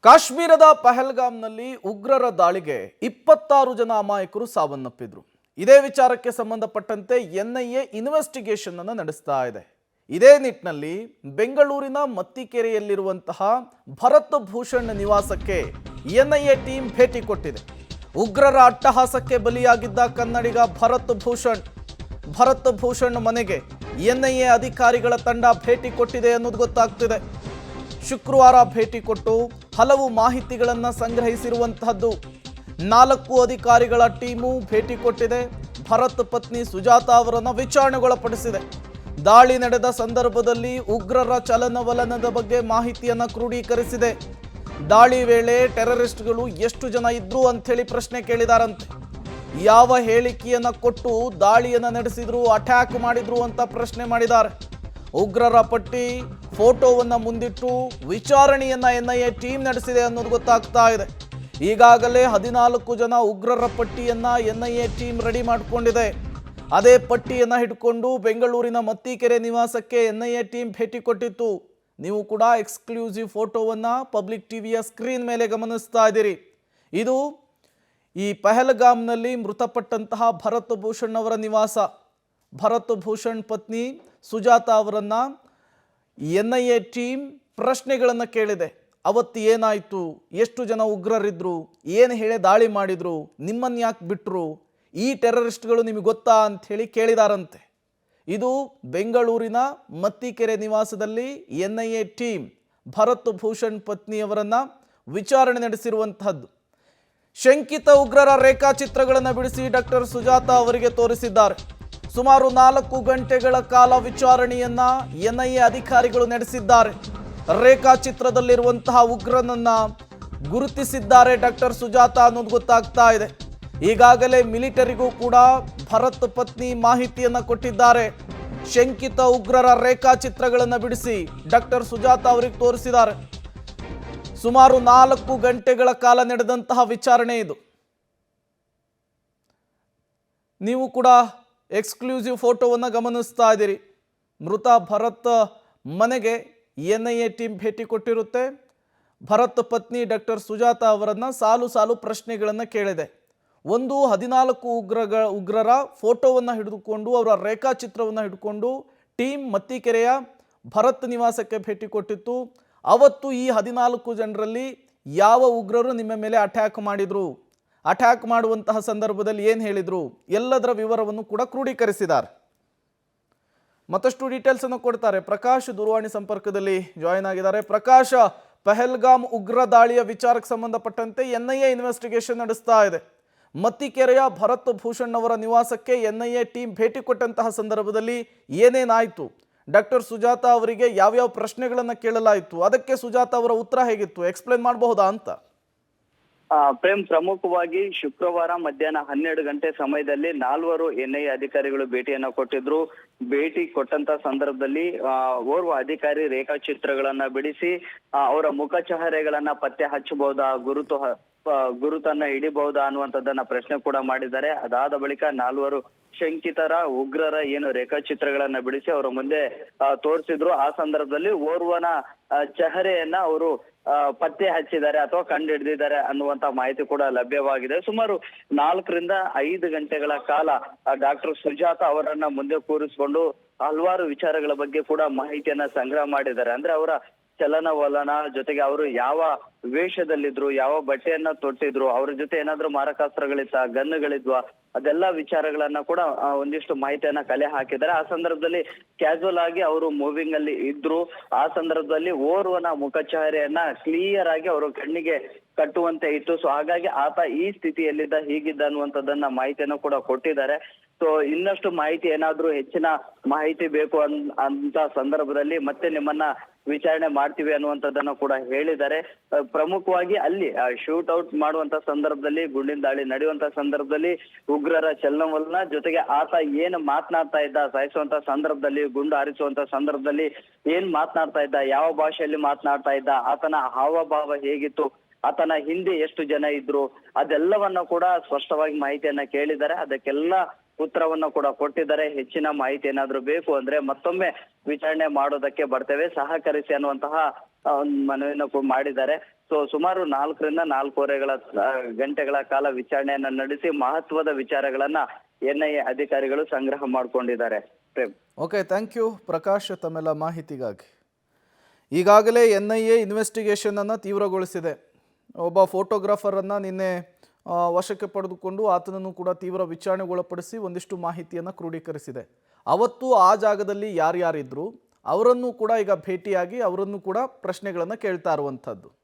ಕಾಶ್ಮೀರದ ಪಹಲ್ಗಾಮ್ನಲ್ಲಿ ಉಗ್ರರ ದಾಳಿಗೆ 26 ಜನ ಅಮಾಯಕರು ಸಾವನ್ನಪ್ಪಿದ್ರು. ಇದೇ ವಿಚಾರಕ್ಕೆ ಸಂಬಂಧಪಟ್ಟಂತೆ ಎನ್ಐಎ ಇನ್ವೆಸ್ಟಿಗೇಷನ್ ಅನ್ನು ನಡೆಸ್ತಾ ಇದೆ. ಇದೇ ನಿಟ್ಟಿನಲ್ಲಿ ಬೆಂಗಳೂರಿನ ಮತ್ತಿಕೆರೆಯಲ್ಲಿರುವಂತಹ ಭರತ್ ಭೂಷಣ್ ನಿವಾಸಕ್ಕೆ ಎನ್ಐಎ ಟೀಮ್ ಭೇಟಿ ಕೊಟ್ಟಿದೆ. ಉಗ್ರರ ಅಟ್ಟಹಾಸಕ್ಕೆ ಬಲಿಯಾಗಿದ್ದ ಕನ್ನಡಿಗ ಭರತ್ ಭೂಷಣ್ ಮನೆಗೆ ಎನ್ಐಎ ಅಧಿಕಾರಿಗಳ ತಂಡ ಭೇಟಿ ಕೊಟ್ಟಿದೆ ಅನ್ನೋದು ಗೊತ್ತಾಗ್ತಿದೆ. ಶುಕ್ರವಾರ ಭೇಟಿ ಕೊಟ್ಟು ಹಲವು ಮಾಹಿತಿಗಳನ್ನು ಸಂಗ್ರಹಿಸಿರುವಂತಹದ್ದು. 4 ಅಧಿಕಾರಿಗಳ ಟೀಮು ಭೇಟಿ ಕೊಟ್ಟಿದೆ. ಭರತ್ ಪತ್ನಿ ಸುಜಾತಾ ಅವರನ್ನು ವಿಚಾರಣೆಗೊಳಪಡಿಸಿದೆ. ದಾಳಿ ನಡೆದ ಸಂದರ್ಭದಲ್ಲಿ ಉಗ್ರರ ಚಲನವಲನದ ಬಗ್ಗೆ ಮಾಹಿತಿಯನ್ನು ಕ್ರೋಢೀಕರಿಸಿದೆ. ದಾಳಿ ವೇಳೆ ಟೆರರಿಸ್ಟ್ಗಳು ಎಷ್ಟು ಜನ ಇದ್ರು ಅಂಥೇಳಿ ಪ್ರಶ್ನೆ ಕೇಳಿದಾರಂತೆ. ಯಾವ ಹೇಳಿಕೆಯನ್ನು ಕೊಟ್ಟು ದಾಳಿಯನ್ನು ನಡೆಸಿದ್ರು, ಅಟ್ಯಾಕ್ ಮಾಡಿದ್ರು ಅಂತ ಪ್ರಶ್ನೆ ಮಾಡಿದ್ದಾರೆ. ಉಗ್ರರ ಪಟ್ಟಿ ಫೋಟೋವನ್ನು ಮುಂದಿಟ್ಟು ವಿಚಾರಣೆಯನ್ನ ಎನ್ಐಎ ಟೀಮ್ ನಡೆಸಿದೆ ಅನ್ನೋದು ಗೊತ್ತಾಗ್ತಾ ಇದೆ. ಈಗಾಗಲೇ 14 ಜನ ಉಗ್ರರ ಪಟ್ಟಿಯನ್ನ ಎನ್ಐಎ ಟೀಮ್ ರೆಡಿ ಮಾಡಿಕೊಂಡಿದೆ. ಅದೇ ಪಟ್ಟಿಯನ್ನ ಹಿಡ್ಕೊಂಡು ಬೆಂಗಳೂರಿನ ಮತ್ತಿಕೆರೆ ನಿವಾಸಕ್ಕೆ ಎನ್ಐಎ ಟೀಮ್ ಭೇಟಿ ಕೊಟ್ಟಿತ್ತು. ನೀವು ಕೂಡ ಎಕ್ಸ್ಕ್ಲೂಸಿವ್ ಫೋಟೋವನ್ನ ಪಬ್ಲಿಕ್ ಟಿವಿಯ ಸ್ಕ್ರೀನ್ ಮೇಲೆ ಗಮನಿಸ್ತಾ ಇದ್ದೀರಿ. ಇದು ಈ ಪಹಲ್ಗಾಮ್ನಲ್ಲಿ ಮೃತಪಟ್ಟಂತಹ ಭರತ್ ಭೂಷಣ್ ಅವರ ನಿವಾಸ. ಭರತ್ ಭೂಷಣ್ ಪತ್ನಿ ಸುಜಾತಾ ಅವರನ್ನು ಎನ್ಐಎ ಟೀಮ್ ಪ್ರಶ್ನೆಗಳನ್ನು ಕೇಳಿದೆ. ಅವತ್ತು ಏನಾಯಿತು, ಎಷ್ಟು ಜನ ಉಗ್ರರಿದ್ರು, ಏನು ಹೇಳಿ ದಾಳಿ ಮಾಡಿದ್ರು, ನಿಮ್ಮನ್ನು ಯಾಕೆ ಬಿಟ್ಟರು, ಈ ಟೆರರಿಸ್ಟ್ಗಳು ನಿಮಗೆ ಗೊತ್ತಾ ಅಂಥೇಳಿ ಕೇಳಿದಾರಂತೆ. ಇದು ಬೆಂಗಳೂರಿನ ಮತ್ತಿಕೆರೆ ನಿವಾಸದಲ್ಲಿ ಎನ್ಐಎ ಟೀಮ್ ಭರತ್ ಭೂಷಣ್ ಪತ್ನಿಯವರನ್ನು ವಿಚಾರಣೆ ನಡೆಸಿರುವಂತಹದ್ದು. ಶಂಕಿತ ಉಗ್ರರ ರೇಖಾಚಿತ್ರಗಳನ್ನು ಬಿಡಿಸಿ ಡಾಕ್ಟರ್ ಸುಜಾತಾ ಅವರಿಗೆ ತೋರಿಸಿದ್ದಾರೆ. ಸುಮಾರು 4 ಗಂಟೆಗಳ ಕಾಲ ವಿಚಾರಣೆಯನ್ನ ಎನ್ಐಎ ಅಧಿಕಾರಿಗಳು ನಡೆಸಿದ್ದಾರೆ. ರೇಖಾಚಿತ್ರದಲ್ಲಿರುವಂತಹ ಉಗ್ರನನ್ನ ಗುರುತಿಸಿದ್ದಾರೆ ಡಾಕ್ಟರ್ ಸುಜಾತಾ ಅನ್ನೋದು ಗೊತ್ತಾಗ್ತಾ ಇದೆ. ಈಗಾಗಲೇ ಮಿಲಿಟರಿಗೂ ಕೂಡ ಭರತ್ ಪತ್ನಿ ಮಾಹಿತಿಯನ್ನ ಕೊಟ್ಟಿದ್ದಾರೆ. ಶಂಕಿತ ಉಗ್ರರ ರೇಖಾಚಿತ್ರಗಳನ್ನು ಬಿಡಿಸಿ ಡಾಕ್ಟರ್ ಸುಜಾತಾ ಅವರಿಗೆ ತೋರಿಸಿದ್ದಾರೆ. ಸುಮಾರು 4 ಗಂಟೆಗಳ ಕಾಲ ನಡೆದಂತಹ ವಿಚಾರಣೆ ಇದು. ನೀವು ಕೂಡ ಎಕ್ಸ್ಕ್ಲೂಸಿವ್ ಫೋಟೋವನ್ನು ಗಮನಿಸ್ತಾ ಇದ್ದೀರಿ. ಮೃತ ಭರತ್ ಮನೆಗೆ ಎನ್ಐಎ ಟೀಮ್ ಭೇಟಿ ಕೊಟ್ಟಿರುತ್ತೆ. ಭರತ್ ಪತ್ನಿ ಡಾಕ್ಟರ್ ಸುಜಾತಾ ಅವರನ್ನು ಸಾಲು ಪ್ರಶ್ನೆಗಳನ್ನು ಕೇಳಿದೆ. 14 ಉಗ್ರರ ಫೋಟೋವನ್ನು ಹಿಡಿದುಕೊಂಡು ಅವರ ರೇಖಾಚಿತ್ರವನ್ನು ಹಿಡ್ಕೊಂಡು ಟೀಮ್ ಮತ್ತಿಕೆರೆಯ ಭರತ್ ನಿವಾಸಕ್ಕೆ ಭೇಟಿ ಕೊಟ್ಟಿತ್ತು. ಅವತ್ತು ಈ 14 ಜನರಲ್ಲಿ ಯಾವ ಉಗ್ರರು ನಿಮ್ಮ ಮೇಲೆ ಅಟ್ಯಾಕ್ ಮಾಡಿದ್ರು, ಅಟ್ಯಾಕ್ ಮಾಡುವಂತಹ ಸಂದರ್ಭದಲ್ಲಿ ಏನು ಹೇಳಿದ್ರು, ಎಲ್ಲದರ ವಿವರವನ್ನು ಕೂಡ ಕ್ರೋಢೀಕರಿಸಿದ್ದಾರೆ. ಮತ್ತಷ್ಟು ಡೀಟೇಲ್ಸ್ ಅನ್ನು ಕೊಡ್ತಾರೆ. ಪ್ರಕಾಶ್ ದೂರವಾಣಿ ಸಂಪರ್ಕದಲ್ಲಿ ಜಾಯಿನ್ ಆಗಿದ್ದಾರೆ. ಪ್ರಕಾಶ್, ಪಹಲ್ಗಾಮ್ ಉಗ್ರ ದಾಳಿಯ ವಿಚಾರಕ್ಕೆ ಸಂಬಂಧಪಟ್ಟಂತೆ ಎನ್ಐಎ ಇನ್ವೆಸ್ಟಿಗೇಷನ್ ನಡೆಸ್ತಾ ಇದೆ. ಮತ್ತಿಕೆರೆಯ ಭರತ್ ಭೂಷಣ್ ಅವರ ನಿವಾಸಕ್ಕೆ ಎನ್ಐಎ ಟೀಮ್ ಭೇಟಿ ಕೊಟ್ಟಂತಹ ಸಂದರ್ಭದಲ್ಲಿ ಏನೇನಾಯಿತು, ಡಾಕ್ಟರ್ ಸುಜಾತಾ ಅವರಿಗೆ ಯಾವ್ಯಾವ ಪ್ರಶ್ನೆಗಳನ್ನು ಕೇಳಲಾಯಿತು, ಅದಕ್ಕೆ ಸುಜಾತಾ ಅವರ ಉತ್ತರ ಹೇಗಿತ್ತು, ಎಕ್ಸ್ಪ್ಲೇನ್ ಮಾಡಬಹುದಾ ಅಂತ? ಪ್ರೇಮ್, ಪ್ರಮುಖವಾಗಿ ಶುಕ್ರವಾರ ಮಧ್ಯಾಹ್ನ 12 ಗಂಟೆ ಸಮಯದಲ್ಲಿ 4 ಎನ್ಐಎ ಅಧಿಕಾರಿಗಳು ಭೇಟಿಯನ್ನ ಕೊಟ್ಟಿದ್ರು. ಭೇಟಿ ಕೊಟ್ಟಂತ ಸಂದರ್ಭದಲ್ಲಿ ಓರ್ವ ಅಧಿಕಾರಿ ರೇಖಾಚಿತ್ರಗಳನ್ನ ಬಿಡಿಸಿ ಅವರ ಮುಖ ಚಹರೆಗಳನ್ನ ಪತ್ತೆ ಹಚ್ಚಬಹುದಾ, ಗುರುತನ್ನ ಹಿಡಿಬಹುದಾ ಅನ್ನುವಂಥದ್ದನ್ನ ಪ್ರಶ್ನೆ ಕೂಡ ಮಾಡಿದ್ದಾರೆ. ಅದಾದ ಬಳಿಕ 4 ಶಂಕಿತರ ಉಗ್ರರ ಏನು ರೇಖಾಚಿತ್ರಗಳನ್ನ ಬಿಡಿಸಿ ಅವರ ಮುಂದೆ ತೋರಿಸಿದ್ರು. ಆ ಸಂದರ್ಭದಲ್ಲಿ ಓರ್ವನ ಚಹರೆಯನ್ನ ಅವರು ಪತ್ತೆ ಹಚ್ಚಿದ್ದಾರೆ ಅಥವಾ ಕಂಡು ಹಿಡಿದಿದ್ದಾರೆ ಅನ್ನುವಂತ ಮಾಹಿತಿ ಕೂಡ ಲಭ್ಯವಾಗಿದೆ. ಸುಮಾರು 4 ರಿಂದ 5 ಗಂಟೆಗಳ ಕಾಲ ಡಾಕ್ಟರ್ ಸುಜಾತಾ ಅವರನ್ನ ಮುಂದೆ ಕೂರಿಸಿಕೊಂಡು ಹಲವಾರು ವಿಚಾರಗಳ ಬಗ್ಗೆ ಕೂಡ ಮಾಹಿತಿಯನ್ನ ಸಂಗ್ರಹ ಮಾಡಿದ್ದಾರೆ. ಅಂದ್ರೆ ಅವರ ಚಲನವಲನ ಜೊತೆಗೆ ಅವರು ಯಾವ ವೇಷದಲ್ಲಿದ್ರು, ಯಾವ ಬಟ್ಟೆಯನ್ನ ತೊಟ್ಟಿದ್ರು, ಅವ್ರ ಜೊತೆ ಏನಾದ್ರು ಮಾರಕಾಸ್ತ್ರಗಳಿತ್ತ, ಗನ್ನುಗಳಿದ್ವಾ, ಅದೆಲ್ಲ ವಿಚಾರಗಳನ್ನ ಕೂಡ ಒಂದಿಷ್ಟು ಮಾಹಿತಿಯನ್ನ ಕಲೆ ಹಾಕಿದ್ದಾರೆ. ಆ ಸಂದರ್ಭದಲ್ಲಿ ಕ್ಯಾಶುವಲ್ ಆಗಿ ಅವರು ಮೂವಿಂಗ್ ಅಲ್ಲಿ ಇದ್ರು. ಆ ಸಂದರ್ಭದಲ್ಲಿ ಓರ್ವನ ಮುಖಚಹರೆಯನ್ನ ಕ್ಲಿಯರ್ ಆಗಿ ಅವರು ಕಣ್ಣಿಗೆ ಕಟ್ಟುವಂತೆ ಇತ್ತು. ಸೊ ಹಾಗಾಗಿ ಆತ ಈ ಸ್ಥಿತಿಯಲ್ಲಿದ್ದ, ಹೀಗಿದ್ದ ಅನ್ನುವಂಥದ್ದನ್ನ ಮಾಹಿತಿಯನ್ನು ಕೂಡ ಕೊಟ್ಟಿದ್ದಾರೆ. ಸೊ ಇನ್ನಷ್ಟು ಮಾಹಿತಿ, ಏನಾದ್ರೂ ಹೆಚ್ಚಿನ ಮಾಹಿತಿ ಬೇಕು ಅಂತ ಸಂದರ್ಭದಲ್ಲಿ ಮತ್ತೆ ನಿಮ್ಮನ್ನ ವಿಚಾರಣೆ ಮಾಡ್ತೀವಿ ಅನ್ನುವಂಥದ್ದನ್ನ ಕೂಡ ಹೇಳಿದ್ದಾರೆ. ಪ್ರಮುಖವಾಗಿ ಅಲ್ಲಿ ಶೂಟ್ ಔಟ್ ಮಾಡುವಂತ ಸಂದರ್ಭದಲ್ಲಿ, ಗುಂಡಿನ ದಾಳಿ ನಡೆಯುವಂತ ಸಂದರ್ಭದಲ್ಲಿ ಉಗ್ರರ ಚಲನವಲನ ಜೊತೆಗೆ ಆತ ಏನು ಮಾತನಾಡ್ತಾ ಇದ್ದ, ಸಾಯಿಸುವಂತ ಸಂದರ್ಭದಲ್ಲಿ, ಗುಂಡು ಹಾರಿಸುವಂತ ಸಂದರ್ಭದಲ್ಲಿ ಏನ್ ಮಾತನಾಡ್ತಾ ಇದ್ದ, ಯಾವ ಭಾಷೆಯಲ್ಲಿ ಮಾತನಾಡ್ತಾ ಇದ್ದ, ಆತನ ಹಾವಭಾವ ಹೇಗಿತ್ತು, ಆತನ ಹಿಂದೆ ಎಷ್ಟು ಜನ ಇದ್ರು, ಅದೆಲ್ಲವನ್ನ ಕೂಡ ಸ್ಪಷ್ಟವಾಗಿ ಮಾಹಿತಿಯನ್ನ ಕೇಳಿದ್ದಾರೆ. ಅದಕ್ಕೆಲ್ಲ ಉತ್ತರವನ್ನು ಕೂಡ ಕೊಟ್ಟಿದ್ದಾರೆ. ಹೆಚ್ಚಿನ ಮಾಹಿತಿ ಏನಾದ್ರೂ ಬೇಕು ಅಂದ್ರೆ ಮತ್ತೊಮ್ಮೆ ವಿಚಾರಣೆ ಮಾಡೋದಕ್ಕೆ ಬರ್ತೇವೆ, ಸಹಕರಿಸಿ ಅನ್ನುವಂತಹ ಮನವಿಯನ್ನು ಮಾಡಿದ್ದಾರೆ. ಸೊ ಸುಮಾರು 4ರಿಂದ 4.5 ಗಂಟೆಗಳ ಕಾಲ ವಿಚಾರಣೆಯನ್ನ ನಡೆಸಿ ಮಹತ್ವದ ವಿಚಾರಗಳನ್ನ ಎನ್ಐಎ ಅಧಿಕಾರಿಗಳು ಸಂಗ್ರಹ ಮಾಡ್ಕೊಂಡಿದ್ದಾರೆ. Prem. Okay, thank you Prakash ತಮ್ಮೆಲ್ಲ ಮಾಹಿತಿಗಾಗಿ. ಈಗಾಗಲೇ NIA ಇನ್ವೆಸ್ಟಿಗೇಷನನ್ನು ತೀವ್ರಗೊಳಿಸಿದೆ. ಒಬ್ಬ ಫೋಟೋಗ್ರಾಫರನ್ನು ನಿನ್ನೆ ವಶಕ್ಕೆ ಪಡೆದುಕೊಂಡು ಆತನನ್ನು ಕೂಡ ತೀವ್ರ ವಿಚಾರಣೆಗೊಳಪಡಿಸಿ ಒಂದಿಷ್ಟು ಮಾಹಿತಿಯನ್ನು ಕ್ರೋಢೀಕರಿಸಿದೆ. ಅವತ್ತು ಆ ಜಾಗದಲ್ಲಿ ಯಾರ್ಯಾರಿದ್ರು ಅವರನ್ನು ಕೂಡ ಈಗ ಭೇಟಿಯಾಗಿ ಅವರನ್ನು ಕೂಡ ಪ್ರಶ್ನೆಗಳನ್ನು ಕೇಳ್ತಾ ಇರುವಂಥದ್ದು.